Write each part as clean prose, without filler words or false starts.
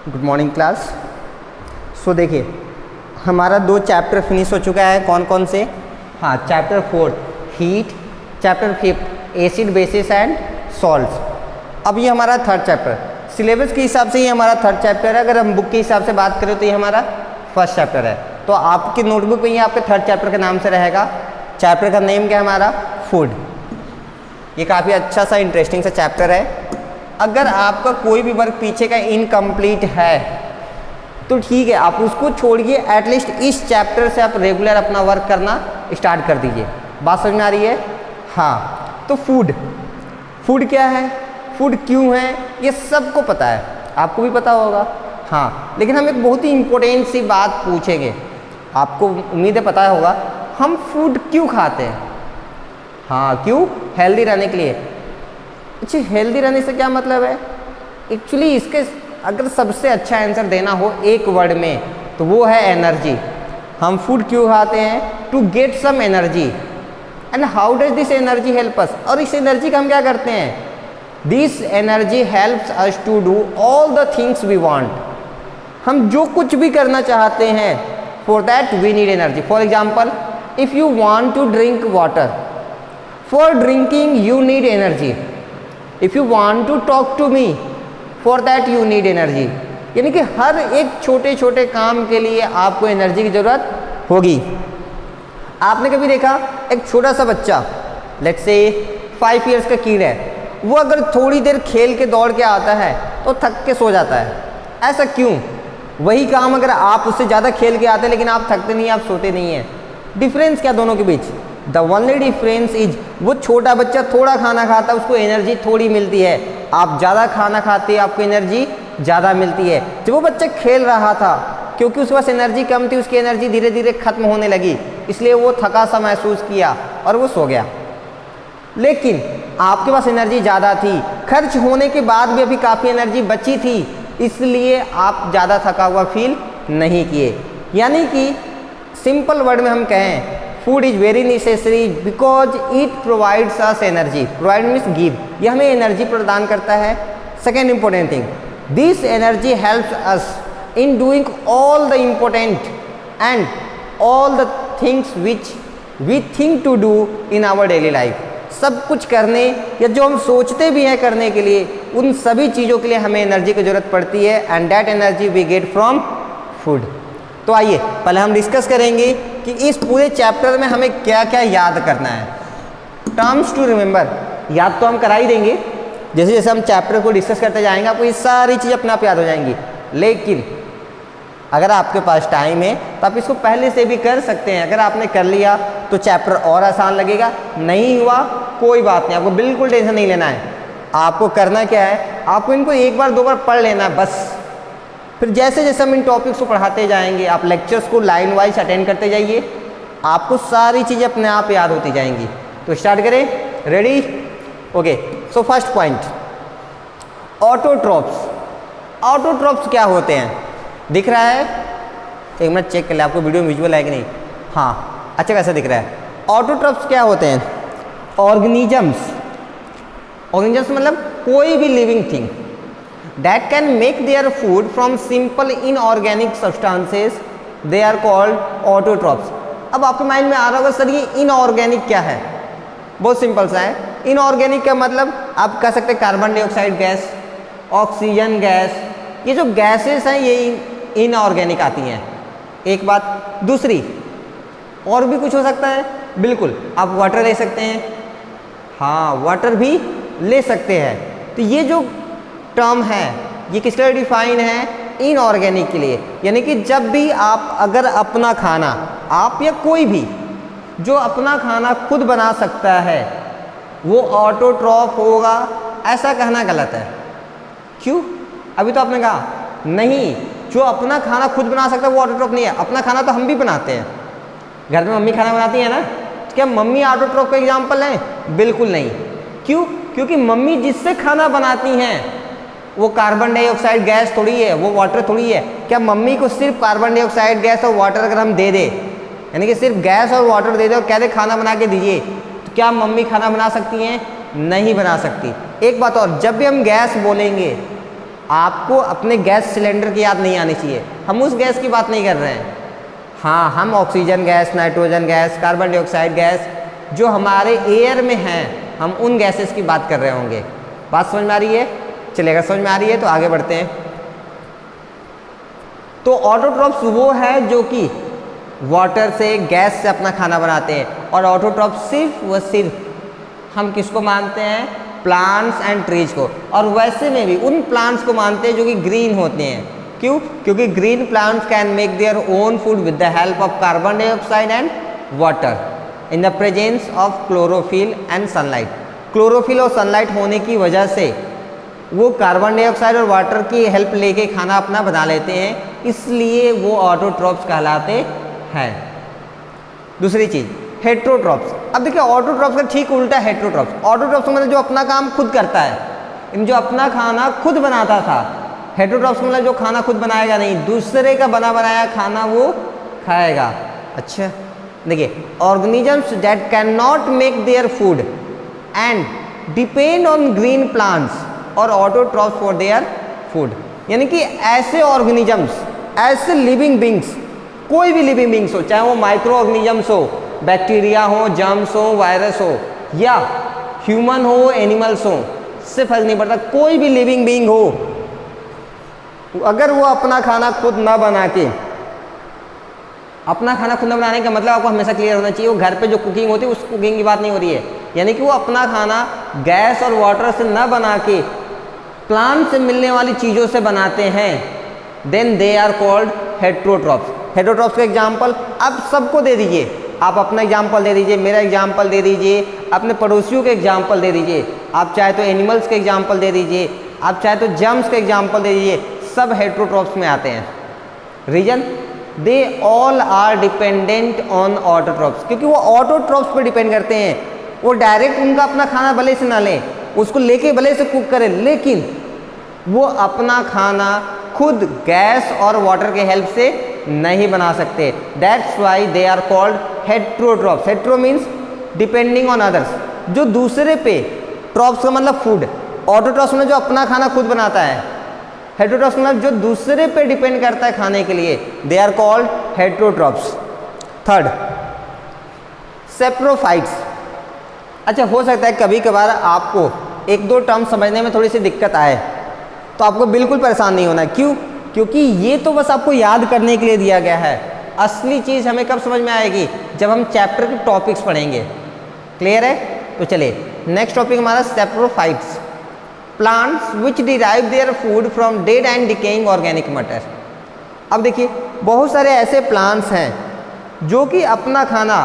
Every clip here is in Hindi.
Good morning class. सो देखिए हमारा 2 चैप्टर फिनिश हो चुका है। कौन कौन से? हाँ, chapter 4 heat, chapter 5 acid basis and salts. अब ये हमारा 3rd चैप्टर। सिलेबस के हिसाब से ये हमारा 3rd चैप्टर है। अगर हम बुक के हिसाब से बात करें तो ये हमारा 1st चैप्टर है। तो आपकी नोटबुक में ये आपके 3rd चैप्टर के नाम से रहेगा। चैप्टर का नेम क्या है हमारा? फूड। ये काफ़ी अच्छा सा इंटरेस्टिंग सा चैप्टर है। अगर आपका कोई भी वर्क पीछे का इनकम्प्लीट है तो ठीक है, आप उसको छोड़िए, एटलीस्ट इस चैप्टर से आप रेगुलर अपना वर्क करना स्टार्ट कर दीजिए। बात समझ में आ रही है? हाँ, तो फूड क्या है, फूड क्यों है, ये सबको पता है, आपको भी पता होगा। हाँ, लेकिन हम एक बहुत ही इम्पोर्टेंट सी बात पूछेंगे। आपको उम्मीद है पता होगा, हम फूड क्यों खाते हैं? हाँ, क्यों? हेल्दी रहने के लिए। अच्छा, हेल्दी रहने से क्या मतलब है? एक्चुअली इसके अगर सबसे अच्छा आंसर देना हो एक वर्ड में तो वो है एनर्जी। हम फूड क्यों खाते हैं? To get some energy. And how does this energy help us? और इस एनर्जी का हम क्या करते हैं? This energy helps us to do all the things we want. हम जो कुछ भी करना चाहते हैं, for that we need energy. For example, if you want to drink water, for drinking you need energy. If you want to talk to me, for that you need energy. यानी कि हर एक छोटे छोटे काम के लिए आपको एनर्जी की ज़रूरत होगी। आपने कभी देखा एक छोटा सा बच्चा, लेट्स से 5 इयर्स का कीड है, वो अगर थोड़ी देर खेल के दौड़ के आता है तो थक के सो जाता है। ऐसा क्यों? वही काम अगर आप उससे ज़्यादा खेल के आते हैं लेकिन आप थकते नहीं, आप सोते नहीं हैं। डिफरेंस क्या दोनों के बीच? द ओनली डिफरेंस इज, वो छोटा बच्चा थोड़ा खाना खाता है, उसको एनर्जी थोड़ी मिलती है। आप ज़्यादा खाना खाते हैं, आपको एनर्जी ज़्यादा मिलती है। जब वो बच्चा खेल रहा था, क्योंकि उसके पास एनर्जी कम थी, उसकी एनर्जी धीरे धीरे खत्म होने लगी, इसलिए वो थका सा महसूस किया और वो सो गया। लेकिन आपके पास एनर्जी ज़्यादा थी, खर्च होने के बाद भी अभी काफ़ी एनर्जी बची थी, इसलिए आप ज़्यादा थका हुआ फील नहीं किए। यानी कि सिंपल वर्ड में हम कहें, food is very necessary because it provides us energy. Provide means give, ये हमें एनर्जी प्रदान करता है। Second important thing, this energy helps us in doing all the important and all the things which we think to do in our daily life. सब कुछ करने या जो हम सोचते भी हैं करने के लिए, उन सभी चीज़ों के लिए हमें एनर्जी की ज़रूरत पड़ती है। And that energy we get from food. तो आइए पहले हम डिस्कस करेंगे कि इस पूरे चैप्टर में हमें क्या क्या याद करना है। टर्म्स टू रिमेंबर याद तो हम करा ही देंगे, जैसे जैसे हम चैप्टर को डिस्कस करते जाएंगे आपको ये सारी चीज़ अपने आप याद हो जाएंगी। लेकिन अगर आपके पास टाइम है तो आप इसको पहले से भी कर सकते हैं। अगर आपने कर लिया तो चैप्टर और आसान लगेगा, नहीं हुआ कोई बात नहीं, आपको बिल्कुल टेंशन नहीं लेना है। आपको करना क्या है, आपको इनको 1 बार 2 बार पढ़ लेना है बस। फिर जैसे जैसे हम इन टॉपिक्स को पढ़ाते जाएंगे, आप लेक्चर्स को लाइन वाइज अटेंड करते जाइए, आपको सारी चीज़ें अपने आप याद होती जाएंगी। तो स्टार्ट करें, ready? Okay, so first point, autotrophs. Autotrophs क्या होते हैं? दिख रहा है? एक मिनट चेक कर ले, आपको वीडियो में विजुअल है कि नहीं। हाँ, अच्छा कैसा दिख रहा है? ऑटोट्रॉप्स क्या होते हैं? ऑर्गेनिजम्स। ऑर्गेनिजम्स मतलब कोई भी living thing that can make their food from simple inorganic substances, they are called autotrophs। अब आपके माइंड में आ रहा होगा सर ये इनऑर्गेनिक क्या है? बहुत सिंपल सा है। इनऑर्गेनिक का मतलब आप कह सकते हैं carbon dioxide gas, oxygen gas, ये जो गैसेस हैं ये इनऑर्गेनिक आती हैं। एक बात। दूसरी, और भी कुछ हो सकता है? बिल्कुल, आप वाटर ले सकते हैं। हाँ, वाटर भी ले सकते हैं। तो ये जो टर्म है ये किसके लिए डिफाइन है? इनऑर्गेनिक के लिए। यानी कि जब भी आप अगर अपना खाना, आप या कोई भी जो अपना खाना खुद बना सकता है वो ऑटोट्रॉफ होगा, ऐसा कहना गलत है। क्यों? अभी तो आपने कहा नहीं, जो अपना खाना खुद बना सकता है वो ऑटोट्रॉफ नहीं है। अपना खाना तो हम भी बनाते हैं, घर में मम्मी खाना बनाती है ना, तो क्या मम्मी ऑटोट्रॉफ का एग्जाम्पल है? बिल्कुल नहीं। क्यों? क्योंकि मम्मी जिससे खाना बनाती हैं वो कार्बन डाइऑक्साइड गैस थोड़ी है, वो वाटर थोड़ी है। क्या मम्मी को सिर्फ कार्बन डाइऑक्साइड गैस और वाटर अगर हम दे दे, यानी कि सिर्फ गैस और वाटर दे दे और कह दे खाना बना के दीजिए, तो क्या मम्मी खाना बना सकती हैं? नहीं बना सकती। एक बात और, जब भी हम गैस बोलेंगे आपको अपने गैस सिलेंडर की याद नहीं आनी चाहिए, हम उस गैस की बात नहीं कर रहे हैं। हाँ, हम oxygen gas, nitrogen gas, carbon dioxide gas जो हमारे एयर में हैं, हम उन गैसेस की बात कर रहे होंगे। बात समझ में आ रही है? चलेगा, समझ में आ रही है तो आगे बढ़ते हैं। तो ऑटोट्रॉफ्स वो है जो कि वाटर से, गैस से अपना खाना बनाते हैं, और ऑटोट्रॉफ्स सिर्फ व सिर्फ हम किसको मानते हैं? प्लांट्स एंड ट्रीज को। और वैसे में भी उन प्लांट्स को मानते हैं जो कि ग्रीन होते हैं। क्यों? क्योंकि green plants can make their own food with the help of carbon dioxide and water in the presence of chlorophyll and sunlight. Chlorophyll और सनलाइट होने की वजह से वो कार्बन डाइऑक्साइड और वाटर की हेल्प लेके खाना अपना बना लेते हैं, इसलिए वो ऑटोट्रॉफ्स कहलाते हैं। दूसरी चीज़ हेट्रोट्रॉफ्स। अब देखिए ऑटोट्रॉफ्स का ठीक उल्टा हेट्रोट्रॉफ्स। ऑटोट्रॉफ्स मतलब जो अपना काम खुद करता है, जो अपना खाना खुद बनाता था। हेट्रोट्रॉफ्स मतलब जो खाना खुद बनाएगा नहीं, दूसरे का बना बनाया खाना वो खाएगा। अच्छा देखिए, organisms that can not make their food and depend on green plants और ऑटोट्रॉफ्स फॉर देयर फूड। यानी कि ऐसे ऑर्गेनिजम्स, ऐसे लिविंग बींग्स, कोई भी लिविंग बींग्स हो, चाहे वो माइक्रो ऑर्गेनिजम्स हो, बैक्टीरिया हो, जर्म्स हो, वायरस हो, या ह्यूमन हो, एनिमल्स हो, इससे फर्क नहीं पड़ता। कोई भी लिविंग बींग हो, अगर वो अपना खाना खुद ना बना के, अपना खाना खुद ना बनाने का मतलब आपको हमेशा क्लियर होना चाहिए, वो घर पे जो कुकिंग होती है उस कुकिंग की बात नहीं हो रही है। यानी कि वो अपना खाना गैस और वाटर से ना बना के प्लांट से मिलने वाली चीज़ों से बनाते हैं, then they are called heterotrophs. Heterotrophs का एग्जाम्पल आप सबको दे दीजिए, आप अपना एग्जाम्पल दे दीजिए, मेरा एग्जाम्पल दे दीजिए, अपने पड़ोसियों के एग्जाम्पल दे दीजिए, आप चाहे तो एनिमल्स के एग्जाम्पल दे दीजिए, आप चाहे तो जर्म्स के एग्जाम्पल दे दीजिए, सब हेट्रोट्रॉफ्स में आते हैं। Reason, they all are dependent on autotrophs, क्योंकि वो ऑटोट्रॉफ्स पे डिपेंड करते हैं। वो डायरेक्ट उनका अपना खाना भले से ना लें, उसको लेके भले से कुक करें, लेकिन वो अपना खाना खुद गैस और वाटर के हेल्प से नहीं बना सकते। That's why they are called heterotrophs. Hetero means depending on others, जो दूसरे पे, ट्रॉफ्स का मतलब फूड, ऑटोट्रॉफ्स में जो अपना खाना खुद बनाता है, हेट्रोट्रॉफ्स मतलब जो दूसरे पे डिपेंड करता है खाने के लिए, they are called heterotrophs. Third, saprophytes. अच्छा, हो सकता है कभी कभार आपको एक दो टर्म समझने में थोड़ी सी दिक्कत आए, तो आपको बिल्कुल परेशान नहीं होना। क्यों? क्योंकि ये तो बस आपको याद करने के लिए दिया गया है। असली चीज़ हमें कब समझ में आएगी? जब हम चैप्टर के टॉपिक्स पढ़ेंगे। क्लियर है? तो चलिए नेक्स्ट टॉपिक हमारा saprophytes. Plants which derive their food from dead and decaying organic matter. अब देखिए बहुत सारे ऐसे प्लांट्स हैं जो कि अपना खाना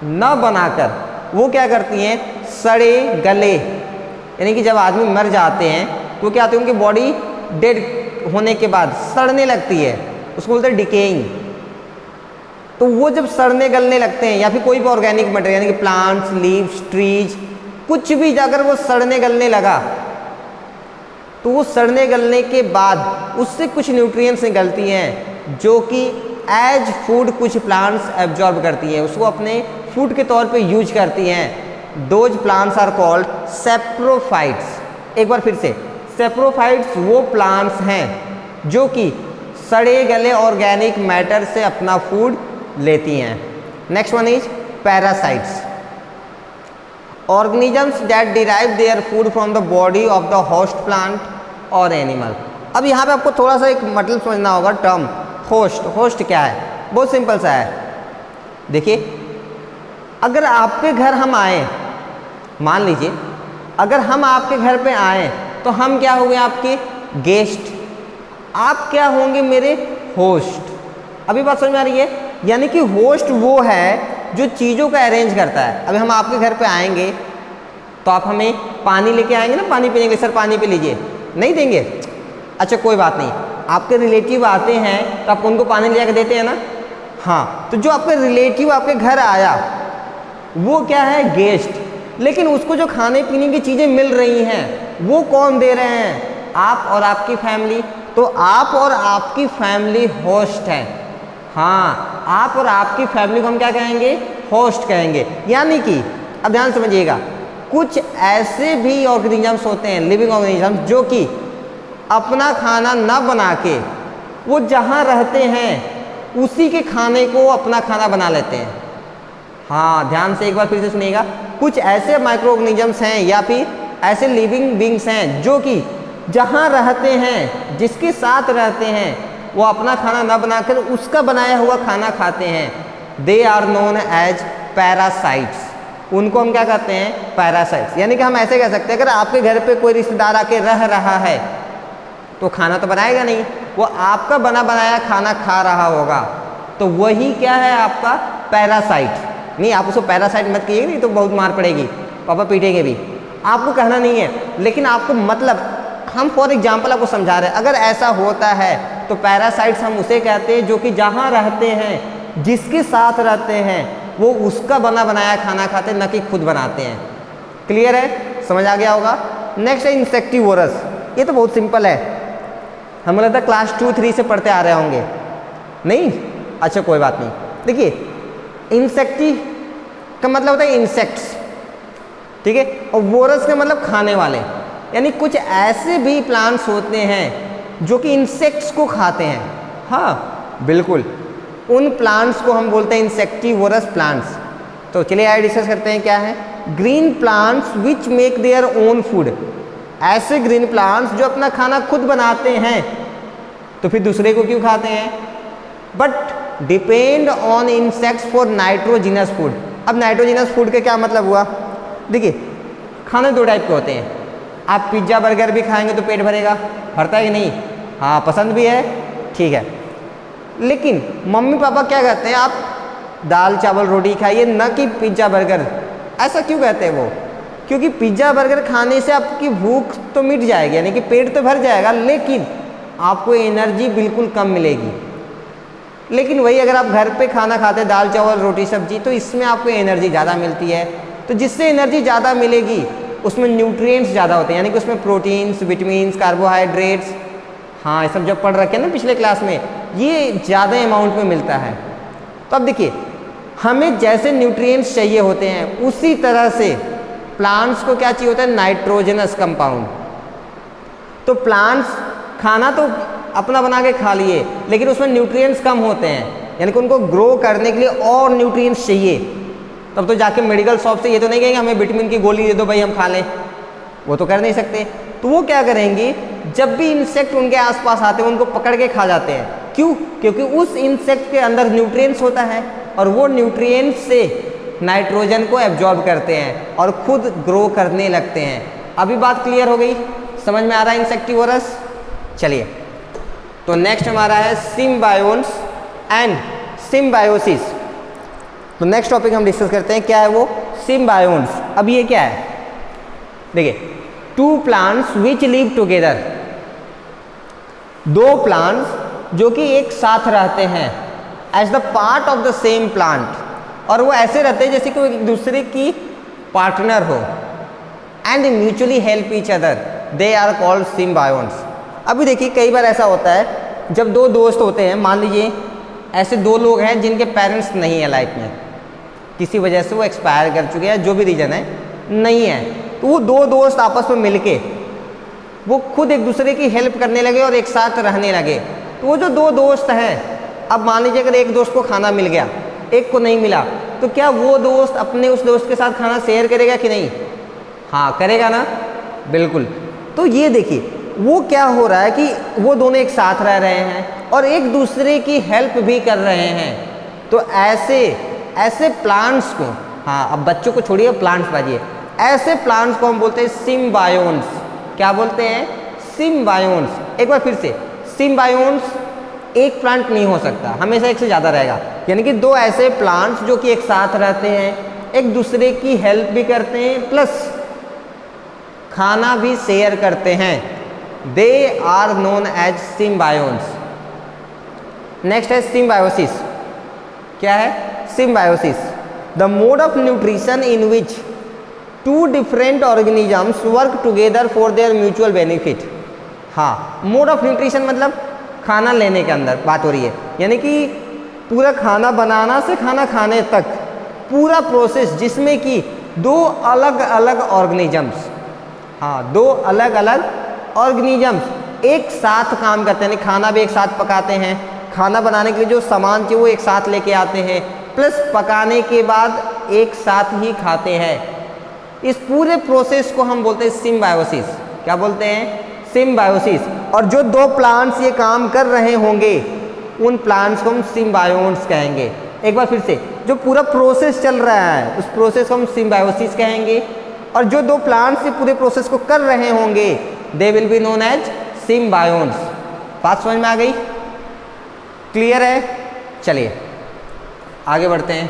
न बनाकर वो क्या करती हैं, सड़े गले, यानी कि जब आदमी मर जाते हैं तो क्या होती है, उनकी बॉडी डेड होने के बाद सड़ने लगती है, उसको बोलते हैं डिकेइंग। तो वो जब सड़ने गलने लगते हैं, या फिर कोई भी ऑर्गेनिक मैटर यानी कि प्लांट्स, लीव्स, ट्रीज, कुछ भी अगर वो सड़ने गलने लगा, तो वो सड़ने गलने के बाद उससे कुछ न्यूट्रिएंट्स निकलती हैं जो कि एज फूड कुछ प्लांट्स एब्जॉर्ब करती हैं, उसको अपने फूड के तौर पे यूज करती हैं। Those plants are called saprophytes. एक बार फिर से, सेप्रोफाइट्स वो प्लांट्स हैं जो कि सड़े गले ऑर्गेनिक मैटर से अपना फूड लेती हैं। Next one is parasites. Organisms that derive their food from the body of the host plant और एनिमल। अब यहाँ पे आपको थोड़ा सा एक मतलब समझना होगा टर्म होस्ट। होस्ट क्या है? बहुत सिंपल सा है। देखिए अगर आपके घर हम आए, मान लीजिए अगर हम आपके घर पे आए तो हम क्या होंगे? आपके गेस्ट। आप क्या होंगे? मेरे होस्ट। अभी बात समझ में आ रही है? यानी कि होस्ट वो है जो चीज़ों का अरेंज करता है। अभी हम आपके घर पे आएंगे तो आप हमें पानी लेके आएंगे ना, पानी पीने के लिए, सर पानी पी लीजिए, नहीं देंगे? अच्छा कोई बात नहीं, आपके रिलेटिव आते हैं तो आप उनको पानी ले जाकर देते हैं ना। हाँ, तो जो आपके रिलेटिव आपके घर आया वो क्या है? गेस्ट। लेकिन उसको जो खाने पीने की चीज़ें मिल रही हैं वो कौन दे रहे हैं? आप और आपकी फैमिली। तो आप और आपकी फैमिली होस्ट हैं। हाँ, आप और आपकी फैमिली को हम क्या कहेंगे? होस्ट कहेंगे। यानी कि अब ध्यान समझिएगा, कुछ ऐसे भी ऑर्गेनिजम्स होते हैं, लिविंग ऑर्गेनिजम्स, जो कि अपना खाना न बना के वो जहाँ रहते हैं उसी के खाने को अपना खाना बना लेते हैं। हाँ, ध्यान से एक बार फिर से सुनिएगा। कुछ ऐसे माइक्रो ऑर्गेनिजम्स हैं या फिर ऐसे लिविंग बींग्स हैं जो कि जहाँ रहते हैं, जिसके साथ रहते हैं, वो अपना खाना न बनाकर उसका बनाया हुआ खाना खाते हैं। They are known as parasites. उनको हम क्या कहते हैं? पैरासाइट्स। यानी कि हम ऐसे कह सकते हैं, अगर आपके घर पे कोई रिश्तेदार आके रह रहा है तो खाना तो बनाएगा नहीं, वो आपका बना बनाया खाना खा रहा होगा, तो वही क्या है? आपका पैरासाइट। नहीं, आप उसको पैरासाइट मत कहिए, नहीं तो बहुत मार पड़ेगी, पापा पीटेंगे भी। आपको कहना नहीं है, लेकिन आपको मतलब हम फॉर एग्जाम्पल आपको समझा रहे हैं। अगर ऐसा होता है तो पैरासाइट्स हम उसे कहते हैं जो कि जहाँ रहते हैं, जिसके साथ रहते हैं, वो उसका बना बनाया खाना खाते हैं, न कि खुद बनाते हैं। क्लियर है? समझ आ गया होगा। नेक्स्ट है इंसेक्टिवोरस। ये तो बहुत सिंपल है, हमें लगता है क्लास 2-3 से पढ़ते आ रहे होंगे। नहीं? अच्छा, कोई बात नहीं। देखिए, इंसेक्टी का मतलब होता है इंसेक्ट्स, ठीक है, और वोरस का मतलब खाने वाले। यानी कुछ ऐसे भी प्लांट्स होते हैं जो कि इंसेक्ट्स को खाते हैं। हाँ बिल्कुल, उन प्लांट्स को हम बोलते हैं इंसेक्टिवोरस प्लांट्स। तो चलिए आइए डिस्कस करते हैं क्या है। Green plants which make their own food. ऐसे ग्रीन प्लांट्स जो अपना खाना खुद बनाते हैं, तो फिर दूसरे को क्यों खाते हैं? But depend on insects for nitrogenous food. अब नाइट्रोजिनस फूड का क्या मतलब हुआ? देखिए, खाने दो टाइप के होते हैं। आप पिज्ज़ा बर्गर भी खाएंगे तो पेट भरेगा, भरता है कि नहीं? हाँ, पसंद भी है, ठीक है। लेकिन मम्मी पापा क्या कहते हैं? आप दाल चावल रोटी खाइए, न कि पिज्ज़ा बर्गर। ऐसा क्यों कहते हैं वो? क्योंकि पिज्ज़ा बर्गर खाने से आपकी भूख तो मिट जाएगी, यानी कि पेट तो भर जाएगा, लेकिन आपको एनर्जी बिल्कुल कम मिलेगी। लेकिन वही अगर आप घर पे खाना खाते हैं, दाल चावल रोटी सब्जी, तो इसमें आपको एनर्जी ज़्यादा मिलती है। तो जिससे एनर्जी ज़्यादा मिलेगी उसमें न्यूट्रिएंट्स ज़्यादा होते हैं, यानी कि उसमें प्रोटीन्स, विटामिन्स, कार्बोहाइड्रेट्स, हाँ ये सब जब पढ़ रखे हैं ना पिछले क्लास में, ये ज़्यादा अमाउंट में मिलता है। तो अब देखिए, हमें जैसे न्यूट्रिएंट्स चाहिए होते हैं, उसी तरह से प्लांट्स को क्या चाहिए होता है? Nitrogenous compound. तो प्लांट्स खाना तो अपना बना के खा लिए, लेकिन उसमें न्यूट्रिएंट्स कम होते हैं, यानी कि उनको ग्रो करने के लिए और न्यूट्रिएंट्स चाहिए। तब तो जाके मेडिकल शॉप से ये तो नहीं कहेंगे हमें विटामिन की गोली दे दो भाई हम खा लें, वो तो कर नहीं सकते। तो वो क्या करेंगे? जब भी इंसेक्ट उनके आसपास आते हैं उनको पकड़ के खा जाते हैं। क्यों? क्योंकि उस इंसेक्ट के अंदर न्यूट्रिएंट्स होता है, और वो न्यूट्रिएंट्स से नाइट्रोजन को एब्जॉर्ब करते हैं और खुद ग्रो करने लगते हैं। अभी बात क्लियर हो गई? समझ में आ रहा है इंसेक्टिवोरस? चलिए, तो नेक्स्ट हमारा है सिम्बायोन्स एंड सिम्बायोसिस। तो नेक्स्ट टॉपिक हम डिस्कस करते हैं, क्या है वो? सिम्बायोन्स। अब ये क्या है? देखिए, two plants which live together. दो प्लांट्स जो कि एक साथ रहते हैं as the part of the same plant, और वो ऐसे रहते हैं जैसे कि वो एक दूसरे की पार्टनर हो, and mutually help each other, they are called symbionts. अभी देखिए, कई बार ऐसा होता है जब दो दोस्त होते हैं, मान लीजिए ऐसे दो लोग हैं जिनके पेरेंट्स नहीं है लाइफ में, किसी वजह से वो एक्सपायर कर चुके हैं, जो भी रीज़न है नहीं है, तो वो दो दोस्त आपस में मिलके वो खुद एक दूसरे की हेल्प करने लगे और एक साथ रहने लगे। तो वो जो दो दोस्त हैं, अब मान लीजिए अगर एक दोस्त को खाना मिल गया, एक को नहीं मिला, तो क्या वो दोस्त अपने उस दोस्त के साथ खाना शेयर करेगा कि नहीं? हाँ करेगा ना, बिल्कुल। तो ये देखिए, वो क्या हो रहा है कि वो दोनों एक साथ रह रहे हैं और एक दूसरे की हेल्प भी कर रहे हैं। तो ऐसे प्लांट्स को, हाँ अब बच्चों को छोड़िए, प्लांट्स बाजिए, ऐसे प्लांट्स को हम बोलते हैं सिम्बायोन्स। क्या बोलते हैं? सिम्बायोन्स। एक बार फिर से, सिम्बायोन्स एक प्लांट नहीं हो सकता, हमेशा एक से ज़्यादा रहेगा। यानी कि दो ऐसे प्लांट्स जो कि एक साथ रहते हैं, एक दूसरे की हेल्प भी करते हैं, प्लस खाना भी शेयर करते हैं, they are known as symbionts. Next है सिम्बायोसिस। क्या है? Symbiosis, the mode of nutrition in which two different organisms work together for their mutual benefit. हाँ, मोड ऑफ न्यूट्रिशन मतलब खाना लेने के अंदर बात हो रही है, यानी कि पूरा खाना बनाना से खाना खाने तक पूरा प्रोसेस, जिसमें कि दो अलग अलग ऑर्गेनिजम्स, हाँ दो अलग अलग ऑर्गेनिजम्स एक साथ काम करते हैं, यानी खाना भी एक साथ पकाते हैं, खाना बनाने के लिए जो सामान चाहिए वो एक साथ लेके आते हैं, प्लस पकाने के बाद एक साथ ही खाते हैं। इस पूरे प्रोसेस को हम बोलते हैं सिम्बायोसिस। क्या बोलते हैं? सिम्बायोसिस। और जो दो प्लांट्स ये काम कर रहे होंगे उन प्लांट्स को हम सिम्बायोन्ट्स कहेंगे। एक बार फिर से, जो पूरा प्रोसेस चल रहा है उस प्रोसेस को हम सिम्बायोसिस कहेंगे, और जो दो प्लांट्स ये पूरे प्रोसेस को कर रहे होंगे they will be known as symbionts. बात समझ में आ गई? क्लियर है? चलिए आगे बढ़ते हैं।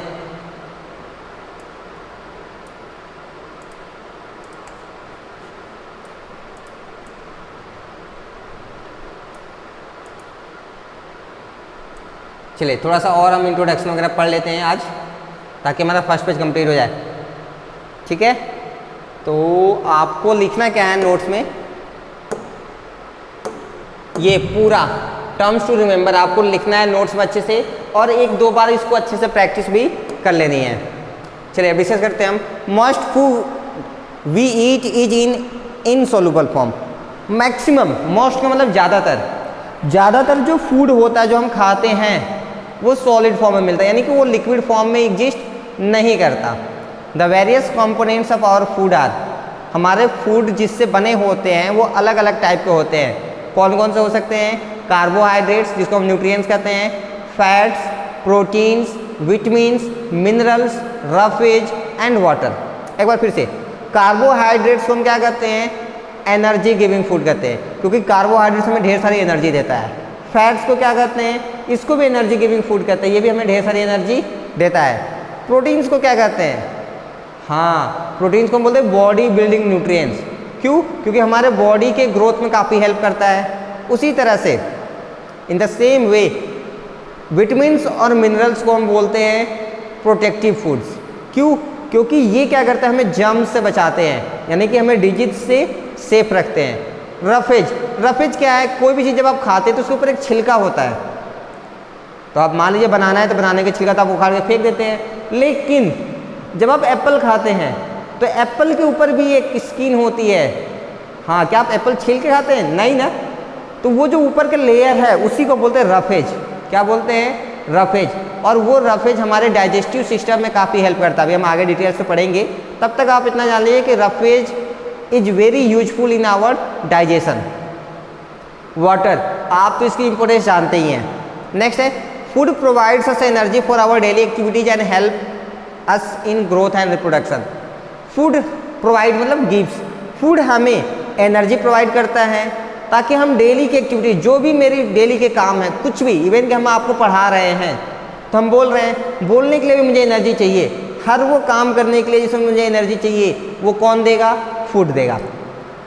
चलिए थोड़ा सा और हम इंट्रोडक्शन वगैरह पढ़ लेते हैं आज, ताकि हमारा फर्स्ट पेज कंप्लीट हो जाए। ठीक है, तो आपको लिखना क्या है नोट्स में, ये पूरा टर्म्स टू रिमेंबर आपको लिखना है नोट्स में अच्छे से, और एक दो बार इसको अच्छे से प्रैक्टिस भी कर लेनी है। चलिए अब डिस्कस करते हैं हम। Most food we eat is in insoluble form. Maximum, most का मतलब ज़्यादातर जो फूड होता है जो हम खाते हैं वो सॉलिड फॉर्म में मिलता है, यानी कि वो लिक्विड फॉर्म में एग्जिस्ट नहीं करता। The various components of our food are, हमारे फूड जिससे बने होते हैं वो अलग अलग टाइप के होते हैं। कौन कौन से हो सकते हैं? कार्बोहाइड्रेट्स जिसको हम न्यूट्रिएंट्स कहते हैं, fats, proteins, vitamins, minerals, roughage and water. एक बार फिर से, कार्बोहाइड्रेट्स को हम क्या कहते हैं? एनर्जी गिविंग फूड कहते हैं, क्योंकि कार्बोहाइड्रेट्स हमें ढेर सारी एनर्जी देता है। फैट्स को क्या कहते हैं? इसको भी एनर्जी गिविंग फूड कहते हैं, ये भी हमें ढेर सारी एनर्जी देता है। प्रोटीन्स को क्या कहते हैं? हाँ, प्रोटीन्स को हम बोलते हैं बॉडी बिल्डिंग न्यूट्रिएंट्स। क्यों? क्योंकि हमारे बॉडी के ग्रोथ में काफ़ी हेल्प करता है। उसी तरह से in the same way vitamins और मिनरल्स को हम बोलते हैं प्रोटेक्टिव फूड्स। क्यों? क्योंकि ये क्या करता है? हमें जर्म्स से बचाते हैं, यानी कि हमें डिजीज से सेफ रखते हैं। रफेज क्या है? कोई भी चीज़ जब आप खाते हैं तो उसके ऊपर एक छिलका होता है, तो आप मान लीजिए बनाना है तो बनाने के छिलका तो आप उखाड़ के फेंक देते हैं, लेकिन जब आप एप्पल खाते हैं तो एप्पल के ऊपर भी एक स्किन होती है। हाँ, क्या आप एप्पल छील के खाते हैं? नहीं ना। तो वो जो ऊपर का लेयर है उसी को बोलते हैं रफेज। क्या बोलते हैं? रफेज। और वो रफेज हमारे डाइजेस्टिव सिस्टम में काफ़ी हेल्प करता है। अभी हम आगे डिटेल से पढ़ेंगे, तब तक आप इतना जान लीजिए कि roughage is very useful in our digestion. Water, आप तो इसकी इंपॉर्टेंस जानते ही हैं। नेक्स्ट है, food provides us energy for our daily activities and help us in growth and reproduction. Food provide मतलब गिव्स, फूड हमें एनर्जी प्रोवाइड करता है ताकि हम डेली की एक्टिविटी, जो भी मेरी डेली के काम है, कुछ भी, इवन कि हम आपको पढ़ा रहे हैं तो हम बोल रहे हैं, बोलने के लिए भी मुझे एनर्जी चाहिए। हर वो काम करने के लिए जिसमें मुझे एनर्जी चाहिए वो कौन देगा? फूड देगा।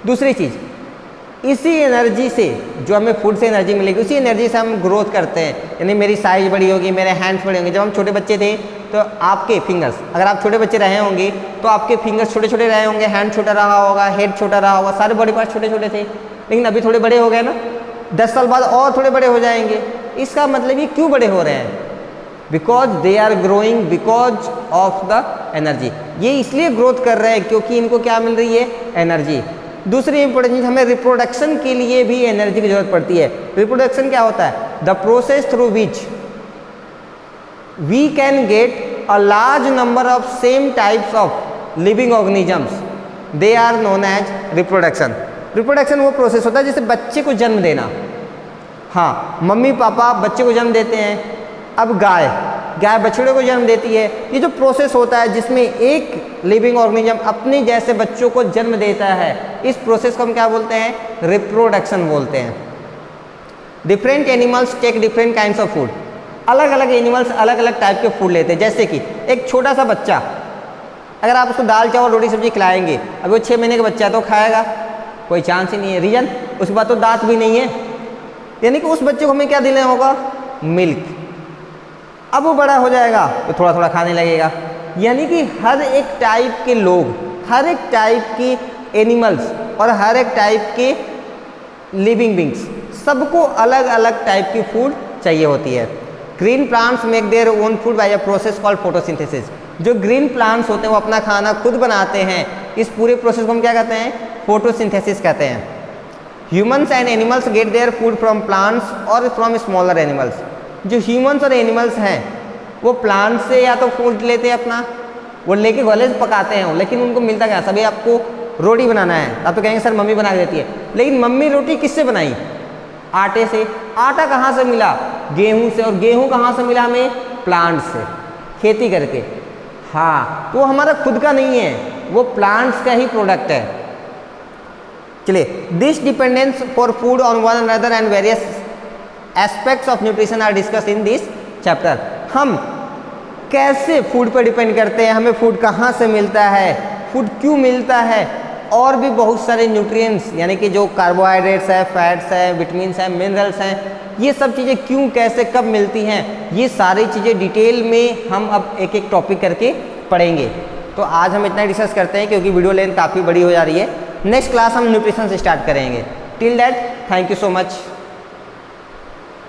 दूसरी चीज़, इसी एनर्जी से, जो हमें फूड से एनर्जी मिलेगी, उसी एनर्जी से हम ग्रोथ करते हैं, यानी मेरी साइज बड़ी होगी, मेरे हैंड्स बड़े होंगे। जब हम छोटे बच्चे थे तो आपके फिंगर्स, अगर आप छोटे बच्चे रहे होंगे तो आपके फिंगर्स छोटे छोटे रहे होंगे, हैंड छोटा रहा होगा, हेड छोटा रहा होगा, सारे बॉडी पार्ट छोटे छोटे थे, लेकिन अभी थोड़े बड़े हो गए ना, 10 साल बाद और थोड़े बड़े हो जाएंगे। इसका मतलब ये क्यों बड़े हो रहे हैं? Because they are growing because of the energy. ये इसलिए ग्रोथ कर रहे हैं क्योंकि इनको क्या मिल रही है? एनर्जी। दूसरी इंपॉर्टेंट चीज, हमें रिप्रोडक्शन के लिए भी एनर्जी की जरूरत पड़ती है। रिप्रोडक्शन क्या होता है? The process through which we can get a large number of same types of living organisms, they are known as reproduction. Reproduction वो प्रोसेस होता है जैसे बच्चे को जन्म देना। हाँ, मम्मी पापा बच्चे को जन्म देते हैं, अब गाय बछड़े को जन्म देती है। ये जो प्रोसेस होता है जिसमें एक लिविंग ऑर्गेनिज्म अपने जैसे बच्चों को जन्म देता है, इस प्रोसेस को हम क्या बोलते हैं? रिप्रोडक्शन बोलते हैं। Different animals take different kinds of food. अलग अलग एनिमल्स अलग अलग टाइप के फूड लेते हैं। जैसे कि एक छोटा सा बच्चा, अगर आप उसको दाल चावल रोटी सब्जी खिलाएंगे, अभी वो 6 महीने का बच्चा है तो खाएगा? कोई चांस ही नहीं है। रीजन, उसके बाद तो दांत भी नहीं है, यानी कि उस बच्चे को हमें क्या देना होगा? मिल्क। अब वो बड़ा हो जाएगा तो थोड़ा थोड़ा खाने लगेगा। यानी कि हर एक टाइप के लोग, हर एक टाइप की एनिमल्स और हर एक टाइप के लिविंग बींग्स, सबको अलग अलग टाइप की फूड चाहिए होती है। Green plants make their own food by a process called photosynthesis. जो ग्रीन प्लांट्स होते हैं वो अपना खाना खुद बनाते हैं। इस पूरे प्रोसेस को हम क्या कहते हैं? फोटोसिंथेसिस कहते हैं। Humans and animals gate their food from plants और फ्रॉम स्मॉलर एनिमल्स। जो ह्यूमन्स और एनिमल्स हैं वो प्लांट से या तो फूड लेते हैं अपना, वो लेके गले से पकाते हैं, लेकिन उनको मिलता क्या, सभी आपको रोटी बनाना है, आप तो कहेंगे सर मम्मी बना के देती है, लेकिन मम्मी रोटी किससे बनाई, आटे से। आटा कहाँ से मिला, गेहूं से, और गेहूं कहाँ से मिला हमें, प्लांट से, खेती करके। हाँ, तो हमारा खुद का नहीं है, वो प्लांट्स का ही प्रोडक्ट है। चलिए, this dependence for food on one another and various aspects of nutrition are discuss in this chapter. हम कैसे फूड पर डिपेंड करते हैं, हमें फूड कहाँ से मिलता है, फूड क्यों मिलता है, और भी बहुत सारे न्यूट्रिएंट्स यानी कि जो कार्बोहाइड्रेट्स है, फैट्स है, विटामिन्स हैं, मिनरल्स हैं, ये सब चीज़ें क्यों, कैसे, कब मिलती हैं, ये सारी चीज़ें डिटेल में हम अब एक एक टॉपिक करके पढ़ेंगे। तो आज हम इतना डिस्कस करते हैं क्योंकि वीडियो लेंथ काफ़ी बड़ी हो जा रही है। नेक्स्ट क्लास हम न्यूट्रिशन से स्टार्ट करेंगे। Till that, thank you so much.